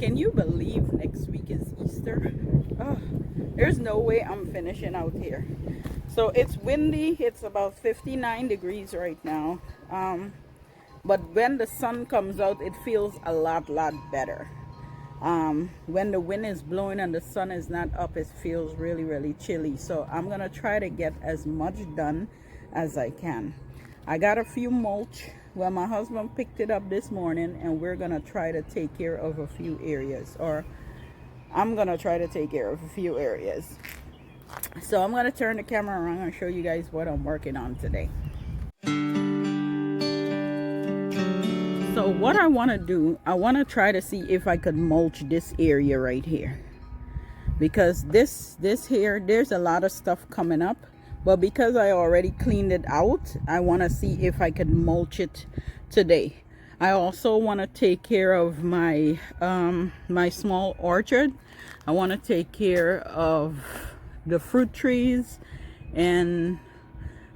Can you believe next week is Easter? Oh, there's no way I'm finishing out here. So it's windy. It's about 59 degrees right now. But when the sun comes out, it feels a lot better. When the wind is blowing and the sun is not up, it feels really chilly. So I'm gonna try to get as much done as I can. I got a few mulch. Well, my husband picked it up this morning, and we're gonna try to take care of a few areas, or I'm gonna try to take care of a few areas. So I'm gonna turn the camera around and show you guys what I'm working on today. So what I want to do, I want to try to see if I could mulch this area right here, because this here, there's a lot of stuff coming up, but because I already cleaned it out, I want to see if I could mulch it today. I also want to take care of my my small orchard. I want to take care of the fruit trees, and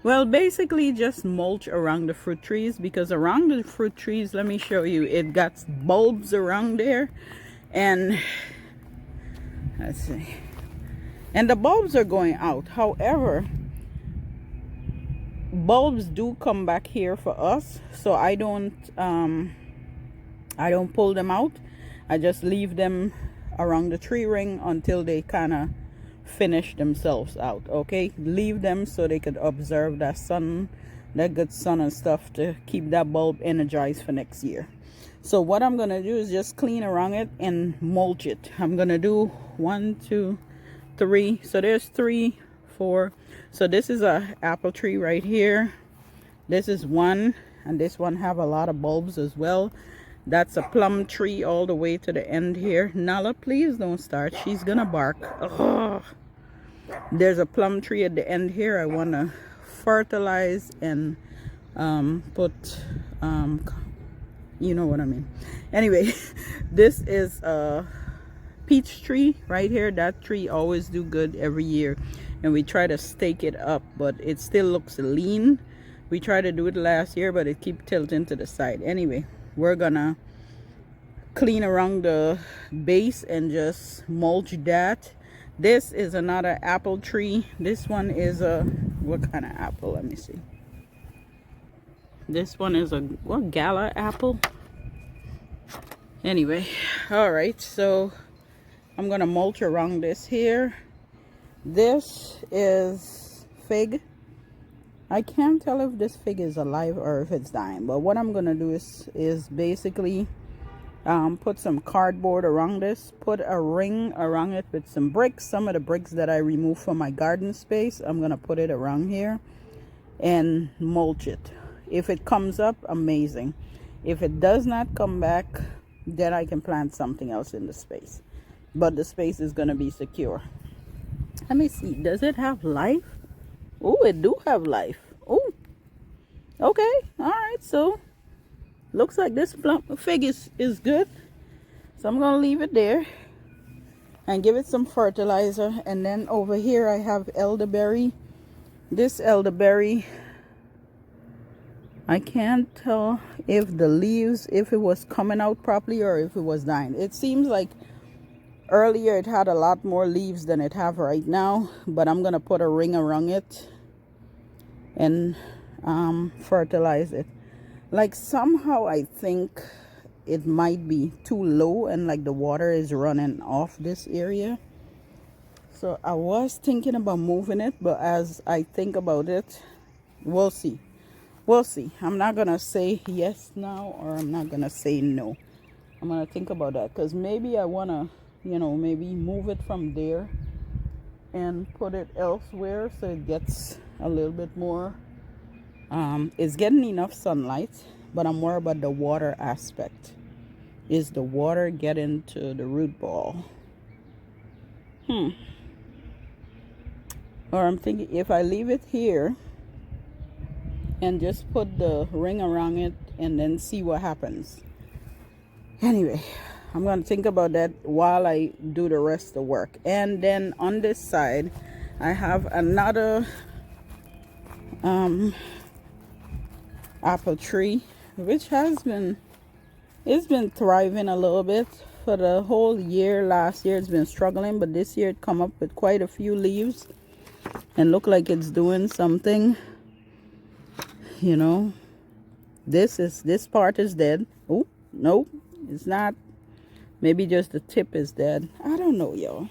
well, basically just mulch around the fruit trees, because around the fruit trees, let me show you, it got bulbs around there, and let's see, and the bulbs are going out. However, bulbs do come back here for us, so I don't pull them out. I just leave them around the tree ring until they kind of finish themselves out. Okay, leave them so they could observe that sun, that good sun and stuff, to keep that bulb energized for next year. So what I'm gonna do is just clean around it and mulch it. I'm gonna do 1 2 3, so there's 3 4. So this is a apple tree right here. This is one, and this one have a lot of bulbs as well. That's a plum tree all the way to the end here. Nala, please don't start. She's gonna bark. Oh. There's a plum tree at the end here. I want to fertilize and put, you know what I mean. Anyway, this is a peach tree right here. That tree always do good every year, and we try to stake it up, but it still looks lean. We tried to do it last year, but it keep tilting to the side. Anyway, we're gonna clean around the base and just mulch that. This is another apple tree. This one is a, what kind of apple? Let me see. This one is a, what, gala apple? Anyway, all right, so I'm gonna mulch around this here. This is fig. I can't tell if this fig is alive or if it's dying, but what I'm gonna do is basically put some cardboard around this, put a ring around it with some bricks. Some of the bricks that I removed from my garden space, I'm gonna put it around here and mulch it. If it comes up, amazing. If it does not come back, then I can plant something else in the space, but the space is gonna be secure. Let me see, does it have life? Oh, it do have life. Oh, okay, all right. So looks like this fig is good, so I'm gonna leave it there and give it some fertilizer. And then over here I have elderberry. This elderberry, I can't tell if the leaves, if it was coming out properly or if it was dying. It seems like earlier it had a lot more leaves than it have right now, but I'm gonna put a ring around it and fertilize it. Like somehow I think it might be too low, and like the water is running off this area. So I was thinking about moving it, but as I think about it, we'll see. We'll see. I'm not gonna say yes now, or I'm not gonna say no. I'm gonna think about that, because maybe I wanna, you know, maybe move it from there and put it elsewhere so it gets a little bit more, it's getting enough sunlight, but I'm more about the water aspect. Is the water getting to the root ball? Or I'm thinking if I leave it here and just put the ring around it and then see what happens. Anyway, I'm going to think about that while I do the rest of the work. And then on this side, I have another apple tree, which has been, it's been thriving a little bit for the whole year. Last year it's been struggling, but this year it come up with quite a few leaves and look like it's doing something, you know. This part is dead. Oh, nope, it's not. Maybe just the tip is dead. I don't know, y'all.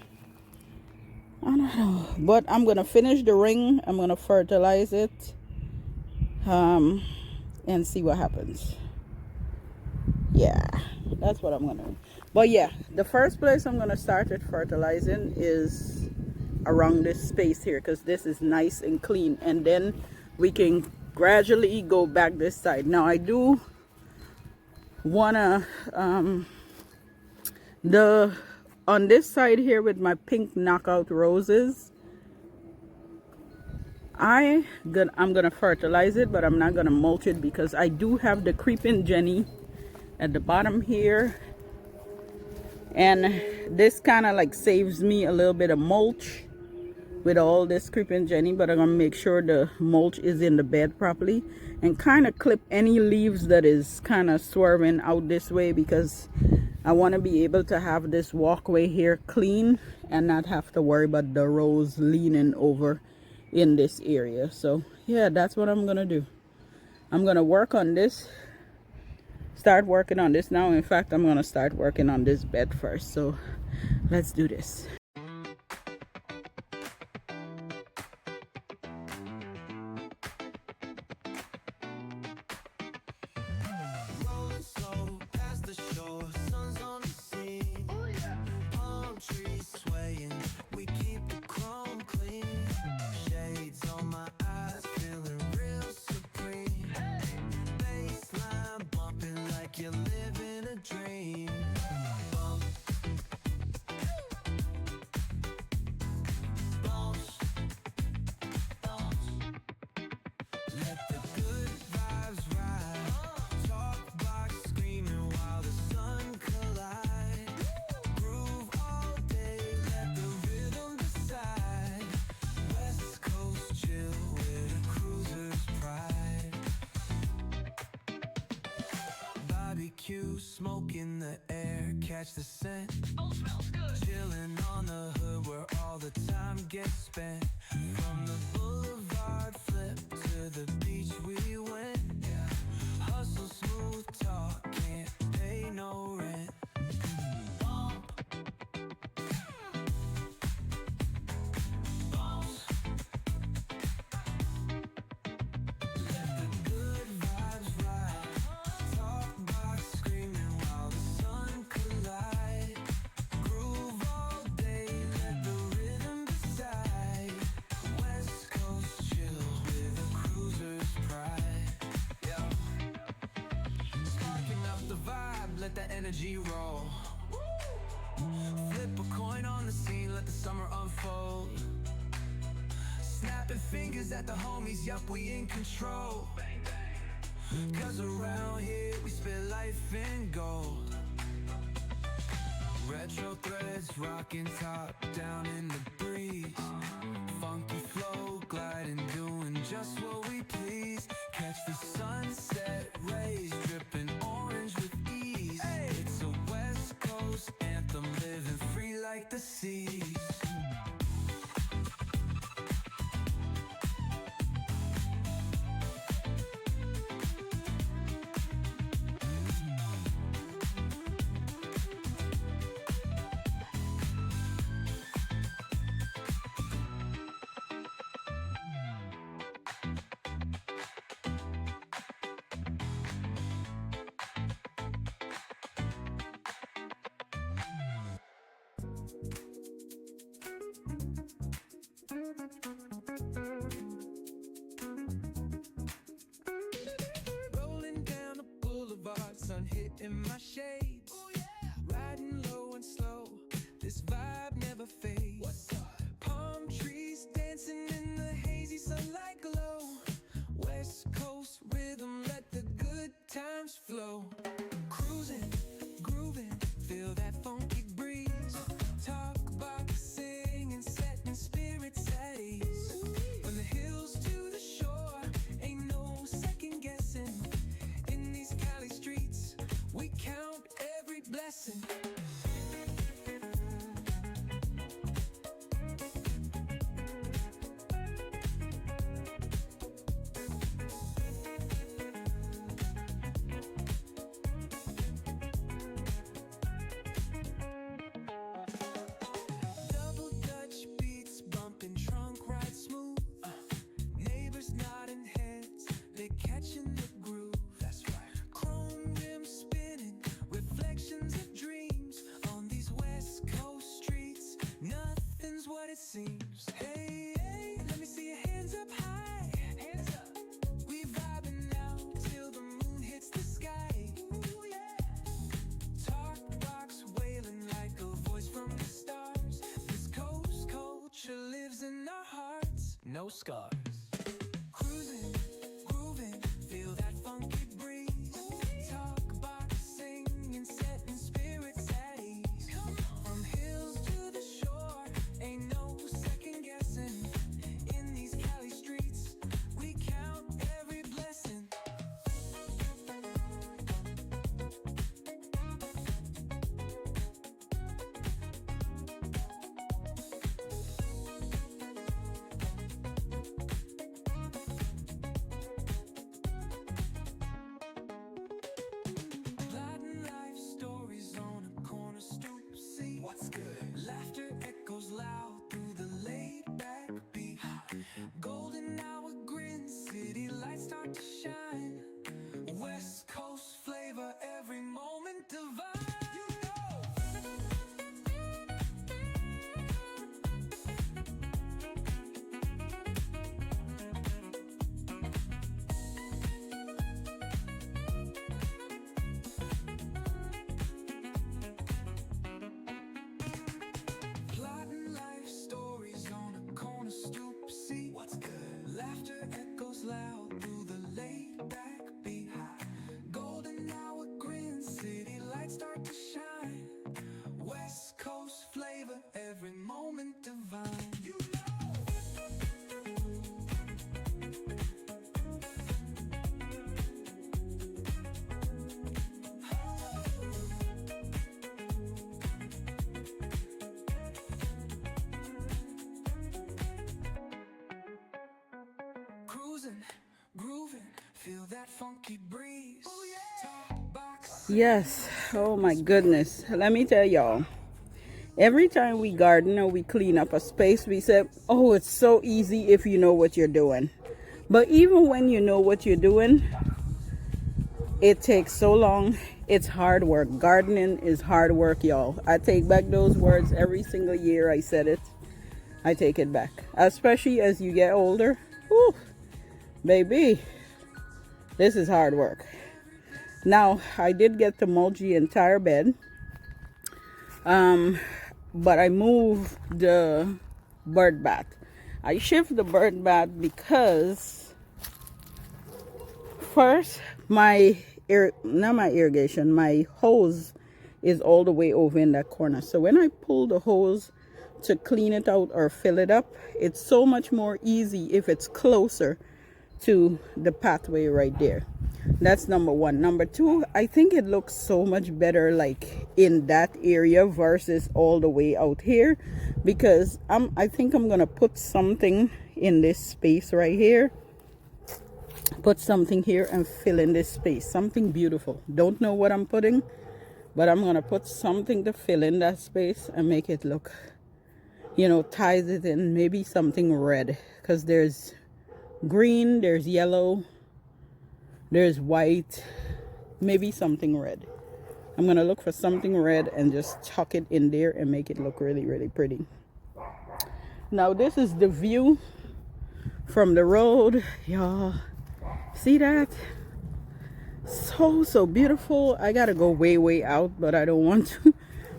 I don't know. But I'm gonna finish the ring. I'm gonna fertilize it. And see what happens. Yeah, that's what I'm gonna do. But yeah, the first place I'm gonna start with fertilizing is around this space here, because this is nice and clean, and then we can gradually go back this side. Now I do wanna on this side here with my pink knockout roses, I'm gonna fertilize it, but I'm not gonna mulch it because I do have the creeping Jenny at the bottom here, and this kind of like saves me a little bit of mulch with all this creeping Jenny. But I'm gonna make sure the mulch is in the bed properly and kind of clip any leaves that is kind of swerving out this way, because I want to be able to have this walkway here clean and not have to worry about the rose leaning over in this area. So yeah, that's what I'm gonna do. I'm gonna work on this, start working on this now. In fact, I'm gonna start working on this bed first. So let's do this. Smoke in the air, catch the scent. Oh, smells good. Chilling on the hood where all the time gets spent. From the boulevard flip to the beach we went. Yeah. Hustle, smooth talk, can't pay no rent. Let the energy roll. Flip a coin on the scene, let the summer unfold. Snapping fingers at the homies, yup, we in control. Cause around here we spit life in gold. Retro threads, rocking top down in the breeze. Funky flow, gliding, doing just what we please. Catch the sunset rays, dripping orange with ease. It's a West Coast anthem, living free like the seas. Rolling down the boulevard, sun hitting my shades. Oh, yeah. Riding low and slow, this vibe never fades. What's up? Palm trees dancing in the hazy sunlight glow. West Coast rhythm, let the good times flow. Cruising, grooving, feel that funky breeze. Talk about singing, setting spirits at ease. From the hills to the shore, ain't no second guessing. In these Cali streets, we count seems. Hey, hey, let me see your hands up high. Hands up. We vibing now till the moon hits the sky. Ooh, yeah. Talk box wailing like a voice from the stars. This coast culture lives in our hearts. No scars. Cruising, grooving, feel that funky breeze. Talk box singing, setting spirits at ease. From hills to the shore, ain't no second guessing. In these Cali streets, we count every blessing. Plotting life stories on a corner stoop. See what's good. Laughter echoes loud through the laid back beat. Golden hour grin, city lights start to shine. West Coast flavor, every moment divine. You know. Plotting life stories on a corner stoop. See what's good. Laughter echoes loud through the laid back beat. Golden hour grin, city lights start to shine. West Coast flavor, every moment divine. You cruising, grooving, feel that funky breeze. Oh yeah. Talk box. Yes. Oh my goodness. Let me tell y'all. Every time we garden or we clean up a space, we say, oh, it's so easy if you know what you're doing. But even when you know what you're doing, it takes so long. It's hard work. Gardening is hard work, y'all. I take back those words every single year I said it. I take it back. Especially as you get older. Whew, baby, this is hard work. Now, I did get to mulch the entire bed. But I moved the bird bath. I shift the bird bath because first my hose is all the way over in that corner. So when I pull the hose to clean it out or fill it up, it's so much more easy if it's closer to the pathway right there. That's number one. Number two, I think it looks so much better like in that area versus all the way out here, because I think I'm gonna put something in this space right here, put something here and fill in this space, something beautiful. Don't know what I'm putting, but I'm gonna put something to fill in that space and make it look, you know, ties it in. Maybe something red, because there's green, there's yellow, there's white, maybe something red. I'm gonna look for something red and just tuck it in there and make it look really, really pretty. Now this is the view from the road, y'all. See that? So beautiful. I gotta go way out, but I don't want to.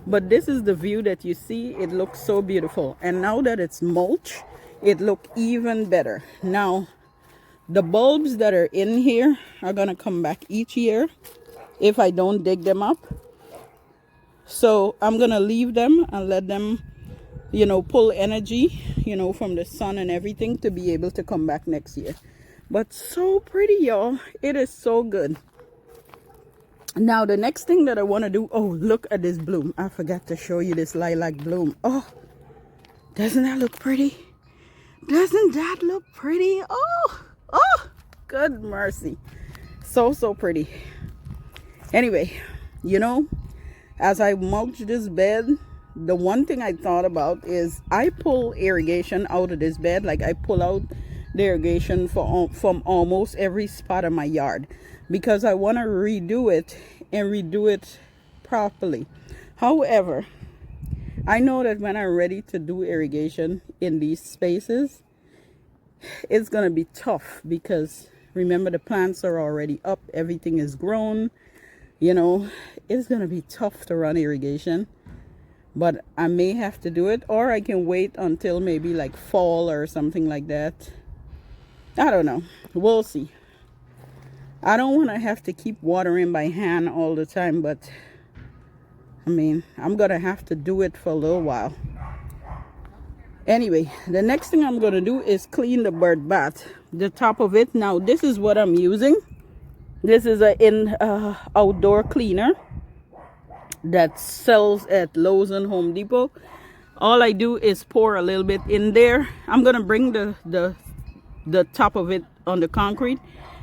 But this is the view that you see. It looks so beautiful. And now that it's mulch, it looks even better. Now the bulbs that are in here are gonna come back each year if I don't dig them up. So I'm gonna leave them and let them, you know, pull energy, you know, from the sun and everything to be able to come back next year. But so pretty, y'all. It is so good. Now the next thing that I want to do, oh, look at this bloom. I forgot to show you this lilac bloom. Oh, doesn't that look pretty? Doesn't that look pretty? Oh, good mercy. So pretty. Anyway, you know, as I mulch this bed, the one thing I thought about is I pull irrigation out of this bed. Like I pull out the irrigation from almost every spot in my yard, because I want to redo it and redo it properly. However, I know that when I'm ready to do irrigation in these spaces, it's gonna be tough because remember the plants are already up, everything is grown, you know. It's gonna be tough to run irrigation, but I may have to do it, or I can wait until maybe like fall or something like that. I don't know, we'll see. I don't want to have to keep watering by hand all the time, but I mean, I'm gonna have to do it for a little while. Anyway, the next thing I'm gonna do is clean the bird bath, the top of it. Now this is what I'm using. This is a outdoor cleaner that sells at Lowe's and Home Depot. All I do is pour a little bit in there. I'm gonna bring the top of it on the concrete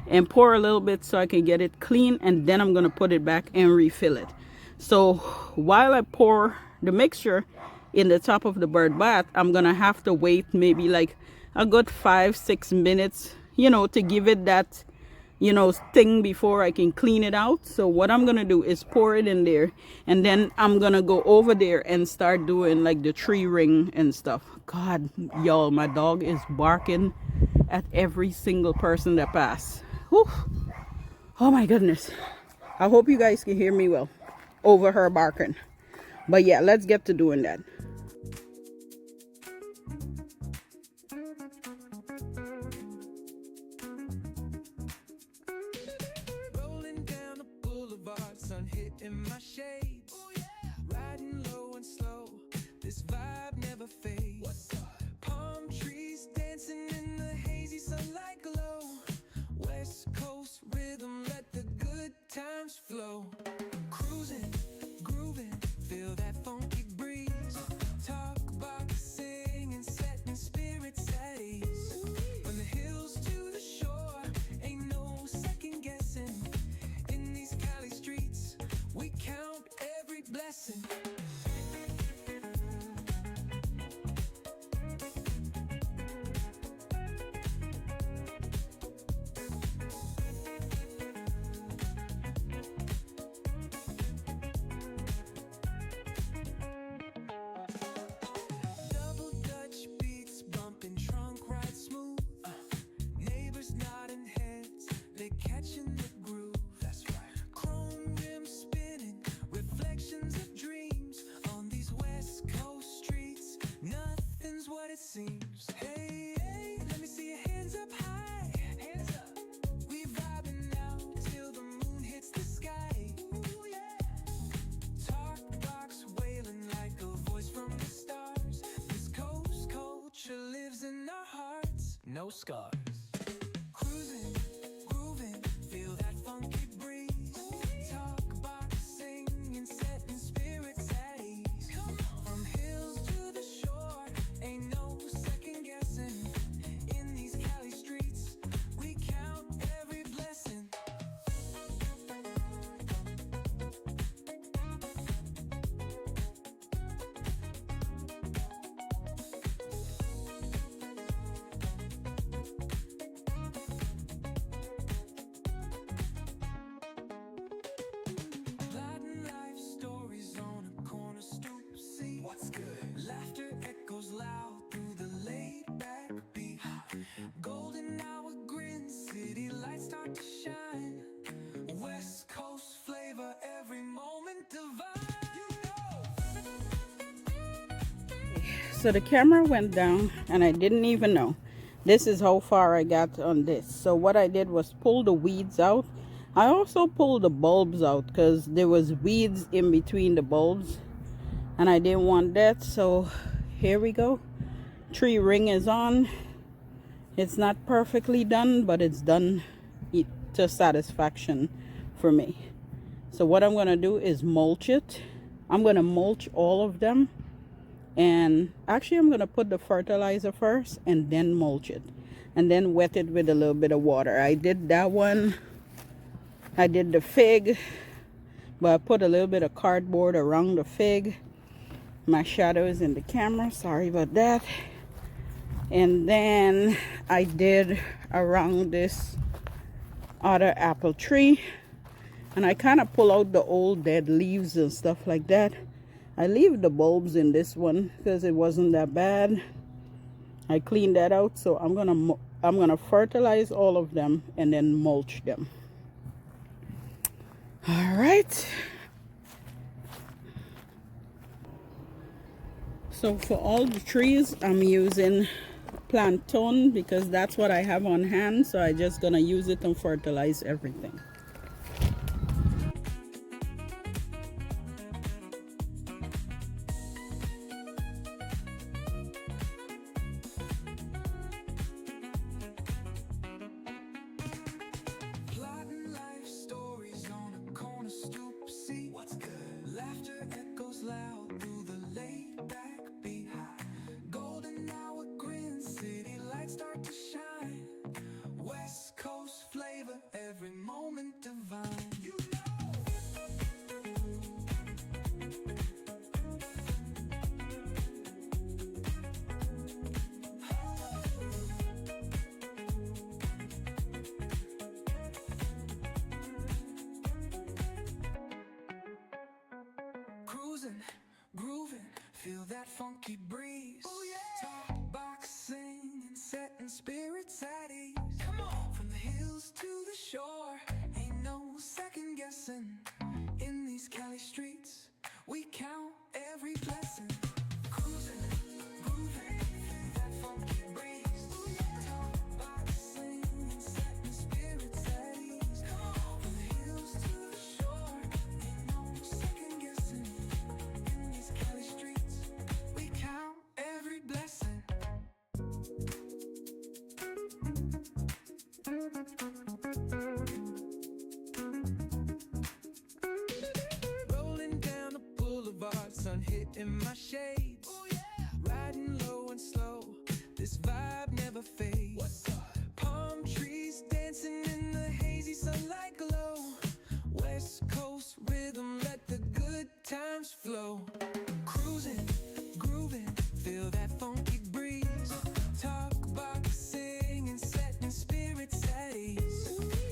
and pour a little bit so I can get it clean, and then I'm gonna put it back and refill it. So while I pour the mixture in the top of the bird bath, I'm gonna have to wait maybe like a good 5-6 minutes, you know, to give it that, you know, thing before I can clean it out. So what I'm gonna do is pour it in there, and then I'm gonna go over there and start doing like the tree ring and stuff. God, y'all, my dog is barking at every single person that pass. Whew. Oh my goodness. I hope you guys can hear me well over her barking. But yeah, let's get to doing that. Rolling down the boulevard, sun hitting my shades. Riding low and slow, this vibe never fades. Palm trees dancing in the hazy sunlight glow. West Coast rhythm, let the good times flow. Cruising, grooving, feel that funky breeze. Talk about singing, setting spirits at ease. From the hills to the shore, ain't no second guessing. In these Cali streets, we count every blessing. Double Dutch beats bumping, trunk ride smooth. Neighbors nodding heads, they catching the groove. That's right. Chrome rims spinning, reflections of dreams on these West Coast streets. Nothing's what it seems. Hey, hey, let me see your hands up high. Hands up. We vibing now till the moon hits the sky. Ooh, yeah. Talk box wailing like a voice from the stars. This coast culture lives in our hearts. No scars. Cruising, grooving, feel that funky breeze. Talk about singing, setting spirits at ease. From hills to the shore, ain't no second guessing. In these Cali streets, we count every blessing. Latin life stories on a corner stoop. See what's good. Laughter echoes loud through the laid back beat. Golden hour grin, city lights start to shine. West Coast flavor, every moment divine. So the camera went down and I didn't even know. This is how far I got on this. So what I did was pull the weeds out. I also pulled the bulbs out because there was weeds in between the bulbs and I didn't want that. So here we go. Tree ring is on. It's not perfectly done, but it's done to satisfaction for me. So what I'm going to do is mulch it. I'm going to mulch all of them. And actually I'm going to put the fertilizer first and then mulch it. And then wet it with a little bit of water. I did that one. I did the fig. But I put a little bit of cardboard around the fig. My shadow is in the camera. Sorry about that. And then I did around this other apple tree. And I kind of pull out the old dead leaves and stuff like that. I leave the bulbs in this one because it wasn't that bad. I cleaned that out, so I'm gonna fertilize all of them and then mulch them. All right. So for all the trees, I'm using plant tone because that's what I have on hand. So I'm just gonna use it and fertilize everything. Plotting life stories on a corner stoop. See what's good. Laughter echoes loud through the laid back beat. Golden hour grin, city lights start to shine. West Coast flavor, every moment divine. You know. Cruising, grooving, feel that funky breeze. Oh yeah. Talk, boxing, and setting spirits at ease. Come on. From the hills to the shore, ain't no second guessing. In these Cali streets, we count every blessing. Cruising, grooving, feel that funky breeze. Oh yeah. Talk, boxing, and setting spirits at ease. Come on. From the hills to the shore, ain't no second guessing. In these Cali streets, we count every blessing. Rolling down the boulevard, sun hitting my shades. Oh yeah. Riding low and slow, this vibe never fades. What's up? Palm trees dancing in the hazy sunlight glow. West Coast rhythm, let the good times flow. Cruising, grooving, feel that funky breeze. Talk about singing, setting spirits at ease.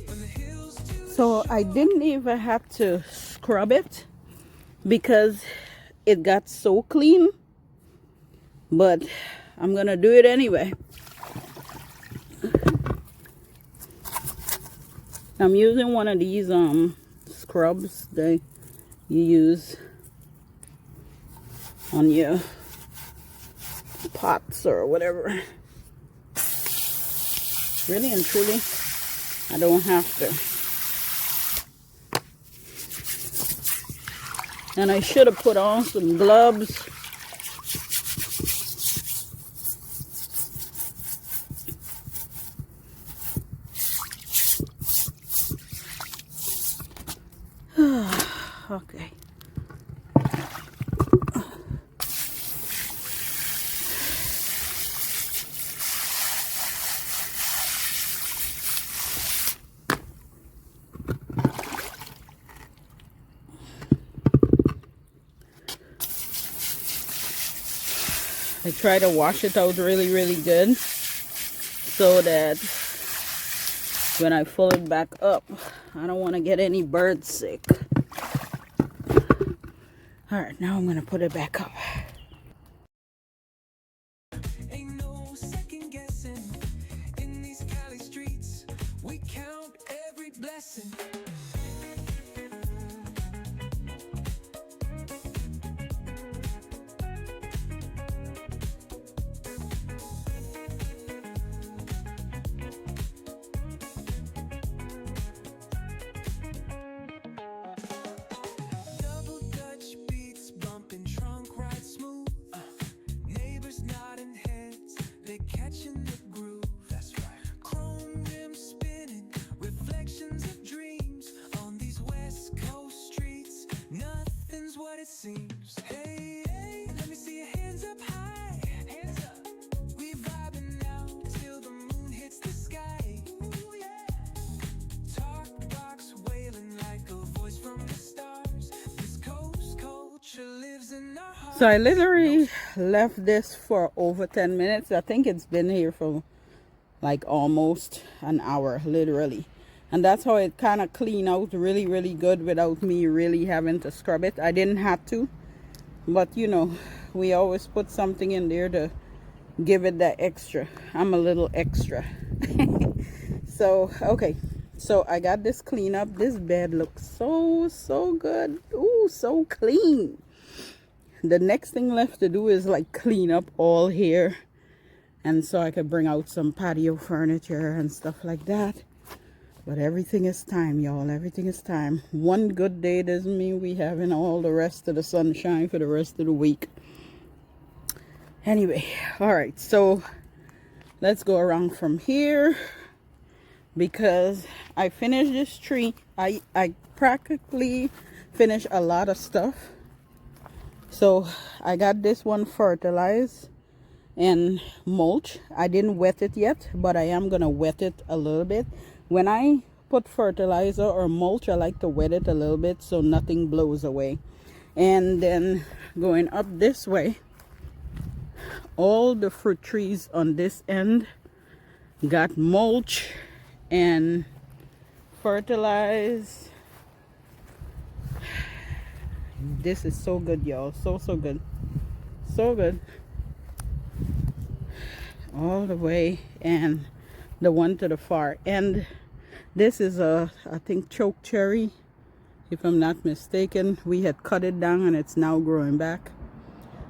From the hills to So I didn't even have to scrub it because it got so clean, but I'm gonna do it anyway. I'm using one of these scrubs that you use on your pots or whatever. Really and truly, I don't have to. And I should have put on some gloves. Okay. I try to wash it out really good so that when I fill it back up, I don't want to get any birds sick. All right, now I'm going to put it back up. ain't no second guessing. In these Cali streets, we count every blessing. Double Dutch beats bumping, trunk ride smooth. Neighbors nodding heads, they catching the groove. That's right. Chrome rims spinning, reflections of dreams on these West Coast streets. Nothing's what it seems. Hey, hey, let me see your hands up high. Hands up. We vibing now till the moon hits the sky. Ooh, yeah. Talk box wailing like a voice from the stars. This coast culture lives in our hearts. So I literally left this for over 10 minutes. I think it's been here for like almost an hour, literally. And that's how it kind of clean out really good without me really having to scrub it. I didn't have to but you know, we always put something in there to give it that extra. I'm a little extra. So okay, so I got this clean up. This bed looks so good. Ooh, so clean. The next thing left to do is like clean up all here, and so I could bring out some patio furniture and stuff like that. But everything is time, y'all. Everything is time. One good day doesn't mean we having all the rest of the sunshine for the rest of the week. Anyway, all right, so let's go around from here, because I finished this tree. I practically finished a lot of stuff. So I got this one fertilized and mulch. I didn't wet it yet, but I am gonna wet it a little bit. When I put fertilizer or mulch, I like to wet it a little bit so nothing blows away. And then going up this way, all the fruit trees on this end got mulch and fertilized. This is so good, y'all. So good. So good. All the way, and the one to the far end, this is a, I think, choke cherry, if I'm not mistaken. We had cut it down and it's now growing back,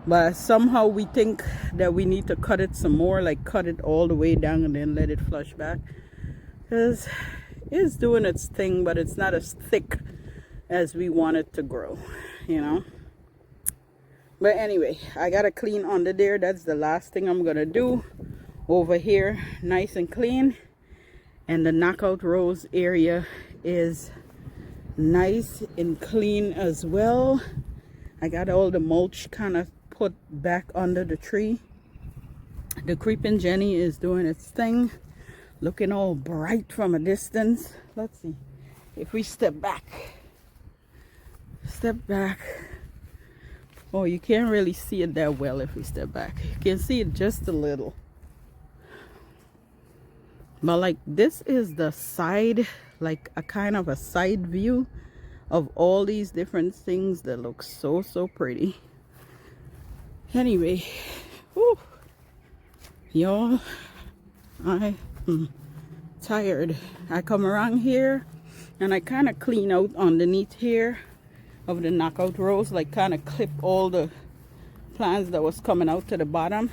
but somehow we think that we need to cut it some more, like cut it all the way down and then let it flush back, because it's doing its thing, but it's not as thick as we want it to grow, you know. But anyway, I gotta clean under there. That's the last thing I'm gonna do. Over here, nice and clean, and the knockout rose area is nice and clean as well. I got all the mulch kind of put back under the tree. The creeping Jenny is doing its thing, looking all bright from a distance. Let's see if we step back. Oh, you can't really see it that well if we step back. You can see it just a little. But like, this is the side, like a kind of a side view of all these different things that look so pretty. Anyway, whew, y'all, I am tired. I come around here and I kind of clean out underneath here of the knockout rose, like kind of clip all the plants that was coming out to the bottom.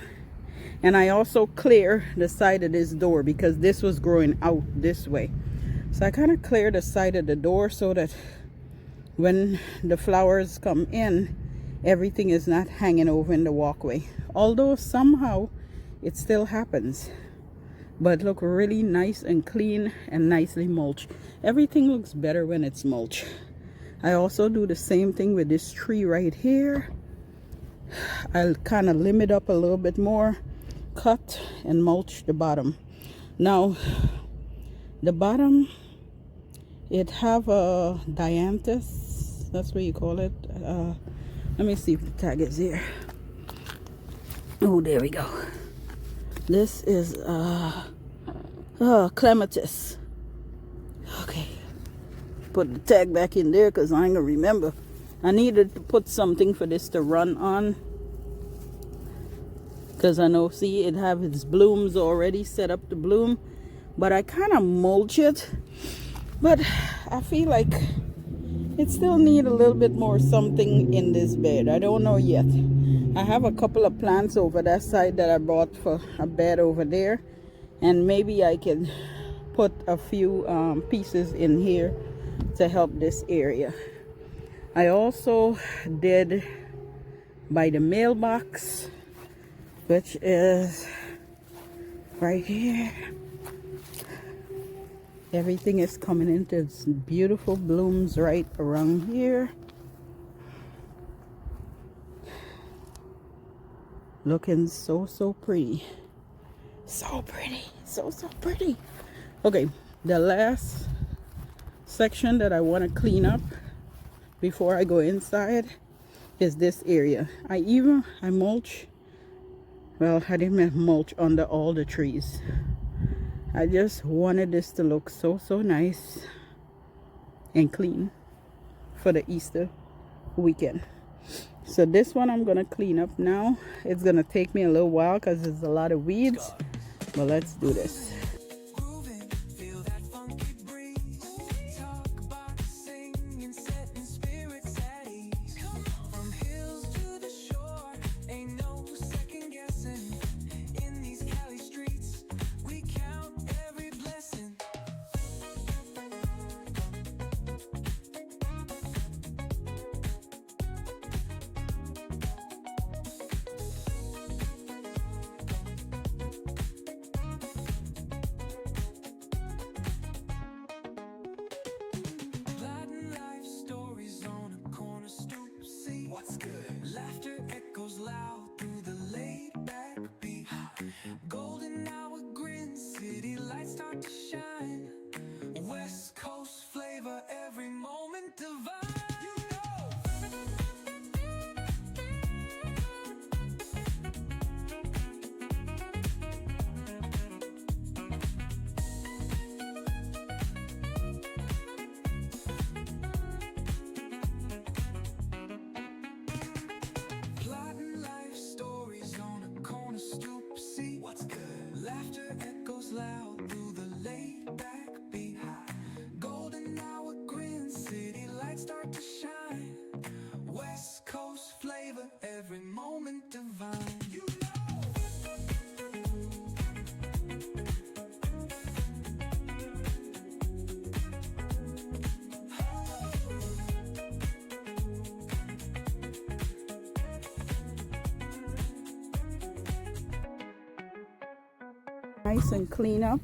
And I also clear the side of this door because this was growing out this way. So I kind of clear the side of the door so that when the flowers come in, everything is not hanging over in the walkway. Although somehow it still happens. But look really nice and clean and nicely mulched. Everything looks better when it's mulched. I also do the same thing with this tree right here. I'll kind of limit up a little bit more, cut and mulch the bottom. Now the bottom, it have a dianthus, that's what you call it. Let me see if the tag is here. Oh, there we go. This is clematis. Okay, put the tag back in there because I ain't gonna remember. I needed to put something for this to run on, because I know, see, it have its blooms already set up to bloom. But I kind of mulch it, but I feel like it still need a little bit more something in this bed. I don't know yet. I have a couple of plants over that side that I bought for a bed over there, and maybe I can put a few pieces in here to help this area. I also did by the mailbox, which is right here. Everything is coming into its beautiful blooms right around here. Looking so pretty. So pretty. So pretty. Okay, the last section that I want to clean up before I go inside is this area. I mulch. Well, I didn't mulch under all the trees. I just wanted this to look so nice and clean for the Easter weekend. So this one I'm gonna clean up now. It's gonna take me a little while because there's a lot of weeds, but let's do this. Grooving, feel that funky breeze. Talk, box, sing, and setting spirits at ease. From hills to the shore, ain't no second guessing. In these Cali streets, we count every blessing. Plotting life stories on a corner stoop. See what's good. Laughter echoes loud through the laid back beat. Golden hour grin, city lights start to shine. West Coast flavor, every moment divine. You know. Plotting life stories on a corner stoop. See what's good. Laughter echoes loud through the laid back beat. Golden hour grin, city lights start to shine. West Coast flavor, every moment divine. You know. Nice and clean up.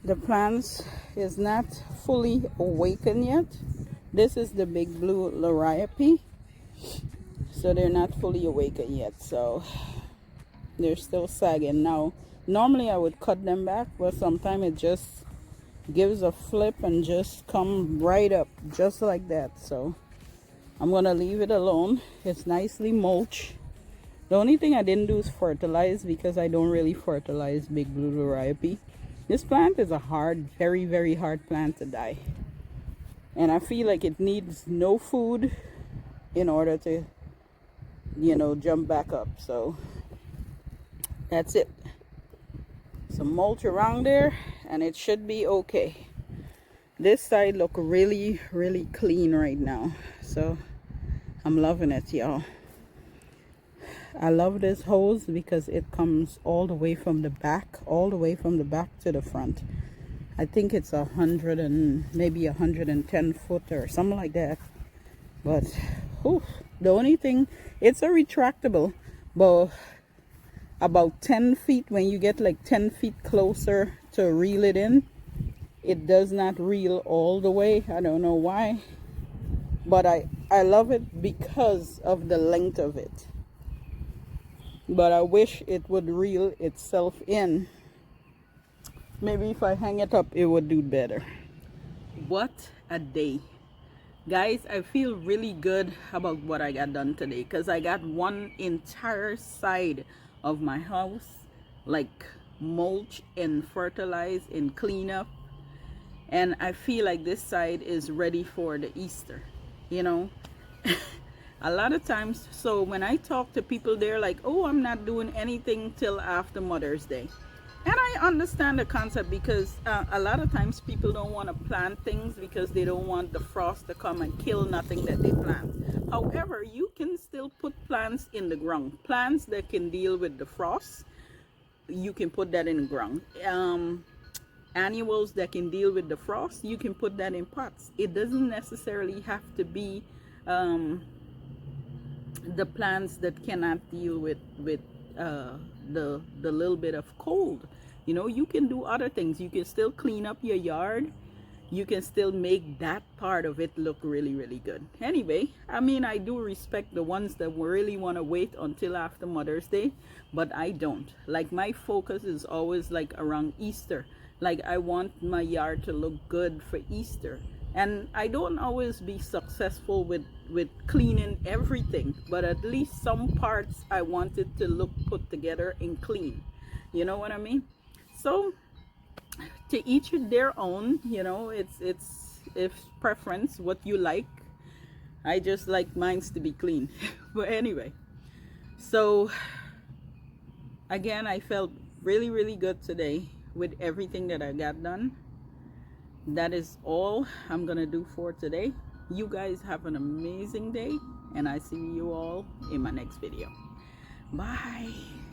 The plants is not fully awakened yet. This is the big blue liriope, so they're not fully awakened yet, so they're still sagging. Now normally I would cut them back, but sometimes it just gives a flip and just come right up just like that. So I'm gonna leave it alone. It's nicely mulched. The only thing I didn't do is fertilize, because I don't really fertilize big blue liriope. This plant is a hard, very, very hard plant to die. And I feel like it needs no food in order to, you know, jump back up. So that's it. Some mulch around there and it should be okay. This side look really, really clean right now. So I'm loving it, y'all. I love this hose because it comes all the way from the back, to the front. I think it's 100 and maybe 110 foot or something like that. But the only thing, it's a retractable, but about 10 feet, when you get like 10 feet closer to reel it in, it does not reel all the way. I don't know why, but I love it because of the length of it. But I wish it would reel itself in. Maybe if I hang it up, it would do better. What a day. Guys, I feel really good about what I got done today, because I got one entire side of my house like mulch and fertilized and clean up. And I feel like this side is ready for the Easter, you know. A lot of times, so when I talk to people, they're like, oh, I'm not doing anything till after Mother's Day. And I understand the concept, because a lot of times people don't want to plant things because they don't want the frost to come and kill nothing that they plant. However, you can still put plants in the ground. Plants that can deal with the frost, you can put that in the ground. Annuals that can deal with the frost, you can put that in pots. It doesn't necessarily have to be the plants that cannot deal with the little bit of cold. You know, you can do other things. You can still clean up your yard. You can still make that part of it look really, really good. Anyway, I mean, I do respect the ones that really want to wait until after Mother's Day, but I don't. Like, my focus is always like around Easter. Like, I want my yard to look good for Easter. And I don't always be successful with cleaning everything, but at least some parts I want it to look put together and clean. You know what I mean? So to each their own, you know, it's preference, what you like. I just like mines to be clean. But anyway, so again, I felt really good today with everything that I got done. That is all I'm gonna do for today. You guys have an amazing day, and I see you all in my next video. Bye.